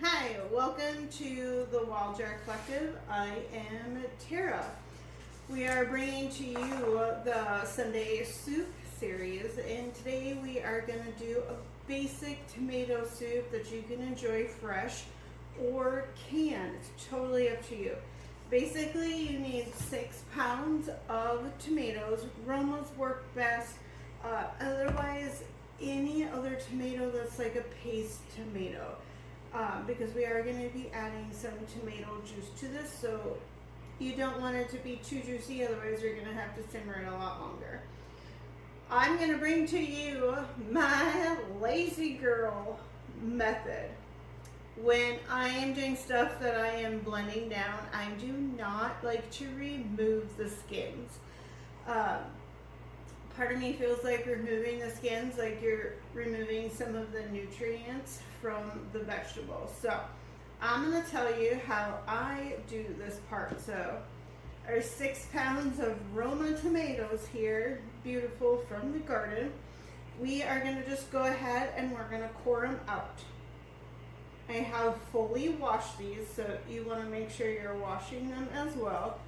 Hi, welcome to the Wild Jar Collective. I am Tara. We are bringing to you the Sunday soup series, and today we are going to do a basic tomato soup that you can enjoy fresh or canned. It's totally up to you. Basically, you need 6 pounds of tomatoes. Romas work best. Otherwise, any other tomato that's like a paste tomato. Because we are going to be adding some tomato juice to this, so you don't want it to be too juicy, otherwise you're going to have to simmer it a lot longer. I'm going to bring to you my lazy girl method. When I am doing stuff that I am blending down, I do not like to remove the skins. Part of me feels like removing the skins, like you're removing some of the nutrients from the vegetable. So I'm going to tell you how I do this part. So there's 6 pounds of Roma tomatoes here, beautiful from the garden. We are going to just go ahead and we're going to core them out. I have fully washed these, so you want to make sure you're washing them as well.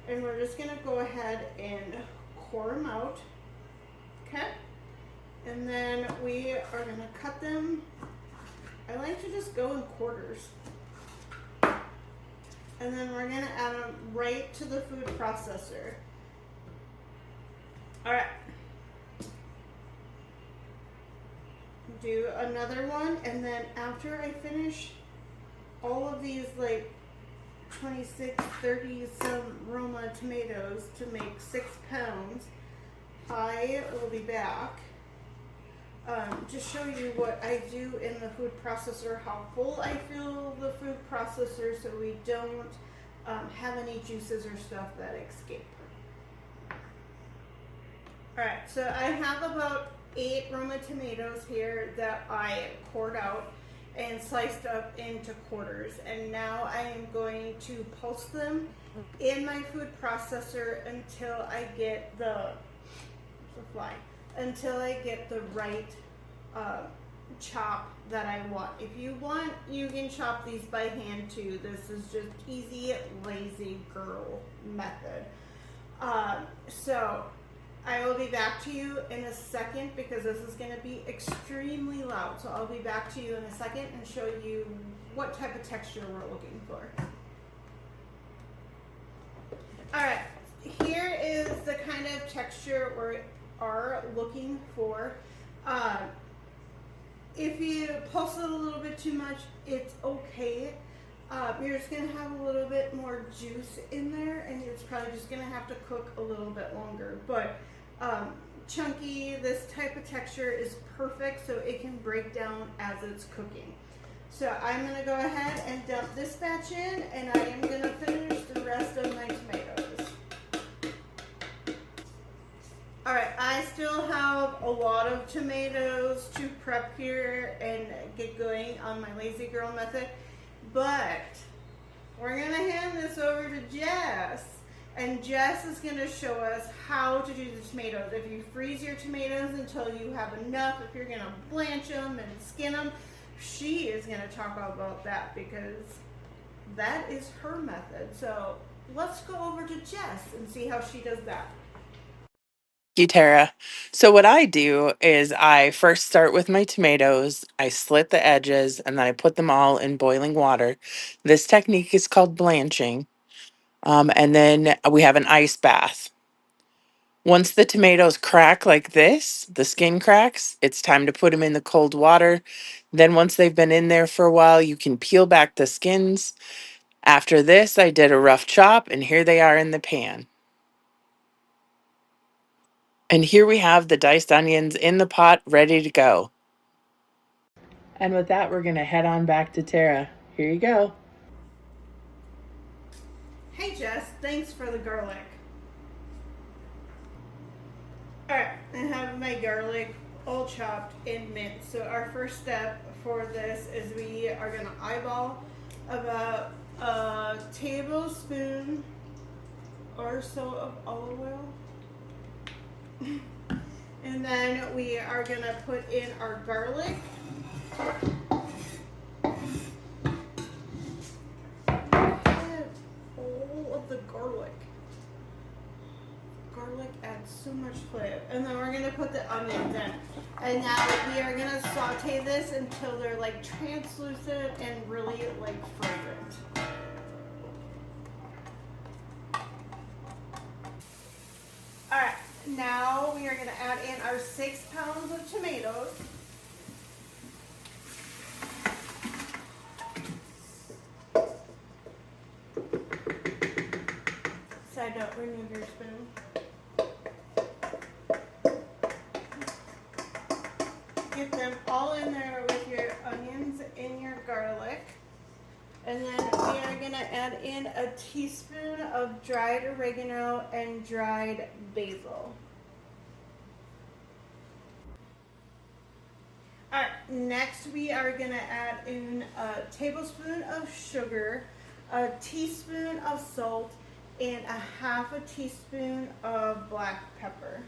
And we're just going to go ahead and core them out. Okay, and then we are going to cut them. I like to just go in quarters. And then we're going to add them right to the food processor. All right. Do another one, and then after I finish all of these like 26, 30 some Roma tomatoes to make 6 pounds, I will be back to show you what I do in the food processor, how full I fill the food processor so we don't have any juices or stuff that escape. Alright, so I have about 8 Roma tomatoes here that I cored out and sliced up into quarters, and now I am going to pulse them in my food processor until I get the right chop that I want. If you want, you can chop these by hand too. This is just easy, lazy girl method. So I will be back to you in a second because this is going to be extremely loud. So I'll be back to you in a second and show you what type of texture we're looking for. Alright, here is the kind of texture we are looking for. If you pulse it a little bit too much, it's okay. You're just going to have a little bit more juice in there, and it's probably just going to have to cook a little bit longer. But chunky, this type of texture is perfect, so it can break down as it's cooking. So I'm going to go ahead and dump this batch in, and I am going to finish the rest of my tomatoes. Alright, I still have a lot of tomatoes to prep here and get going on my lazy girl method, but we're going to hand this over to Jess, and Jess is going to show us how to do the tomatoes. If you freeze your tomatoes until you have enough, if you're going to blanch them and skin them, she is going to talk about that because that is her method. So let's go over to Jess and see how she does that. You, Tara. So what I do is I first start with my tomatoes, I slit the edges, and then I put them all in boiling water. This technique is called blanching. And then we have an ice bath. Once the tomatoes crack like this, the skin cracks, it's time to put them in the cold water. Then once they've been in there for a while, you can peel back the skins. After this, I did a rough chop, and here they are in the pan. And here we have the diced onions in the pot ready to go. And with that, we're going to head on back to Tara. Here you go. Hey Jess, thanks for the garlic. Alright, I have my garlic all chopped and minced. So our first step for this is we are going to eyeball about a tablespoon or so of olive oil. And then we are going to put in our garlic. of the garlic. Garlic adds so much flavor. And then we're gonna put the onions in. And now we are gonna saute this until they're like translucent and really like fragrant. Alright, now we are gonna add in our 6 pounds of tomatoes. Side note, remove your spoon. Get them all in there with your onions and your garlic. And then we are gonna add in a teaspoon of dried oregano and dried basil. Alright, next we are gonna add in a tablespoon of sugar, a teaspoon of salt, and a half a teaspoon of black pepper.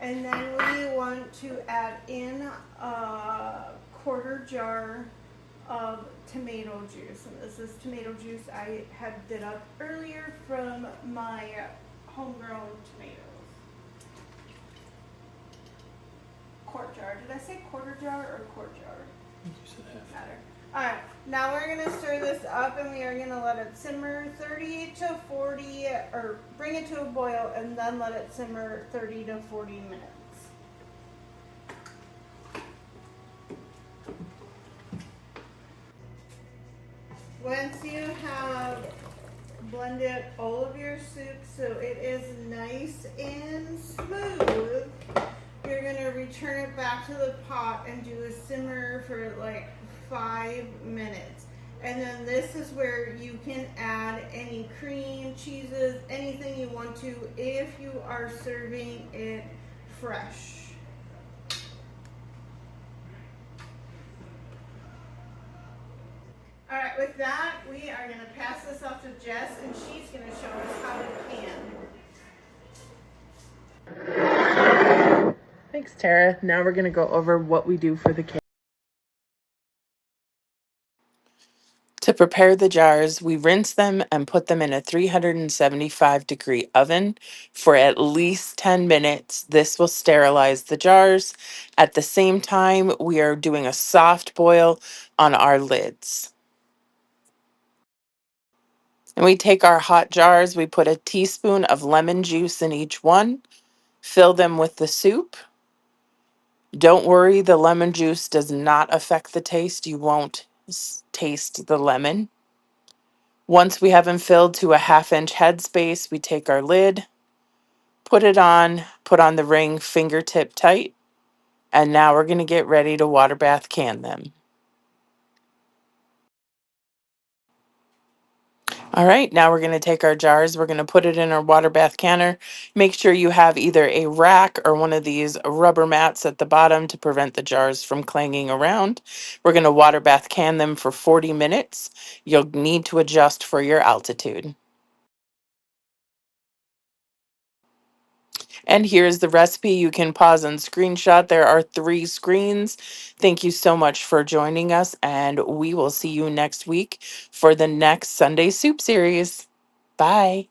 And then we want to add in a quarter jar of tomato juice. And this is tomato juice I had did up earlier from my homegrown tomatoes. Quart jar. Did I say quarter jar or quart jar? Doesn't matter. Alright, now we're going to stir this up and we are going to let it simmer 30 to 40, or bring it to a boil and then let it simmer 30 to 40 minutes. Once you have blended all of your soup so it is nice and smooth, you're going to return it back to the pot and do a simmer for like 5 minutes. And then this is where you can add any cream, cheeses, anything you want to if you are serving it fresh. Alright, with that, we are going to pass this off to Jess and she's going to show us how to can. Thanks, Tara. Now we're going to go over what we do for the cake. To prepare the jars, we rinse them and put them in a 375-degree oven for at least 10 minutes. This will sterilize the jars. At the same time, we are doing a soft boil on our lids. And we take our hot jars, we put a teaspoon of lemon juice in each one, fill them with the soup. Don't worry, the lemon juice does not affect the taste. You won't taste the lemon. Once we have them filled to a 1/2-inch headspace, we take our lid, put it on, put on the ring fingertip tight, and now we're going to get ready to water bath can them. All right, now we're going to take our jars, we're going to put it in our water bath canner. Make sure you have either a rack or one of these rubber mats at the bottom to prevent the jars from clanging around. We're going to water bath can them for 40 minutes. You'll need to adjust for your altitude. And here's the recipe. You can pause and screenshot. There are 3 screens. Thank you so much for joining us, and we will see you next week for the next Sunday Soup series. Bye.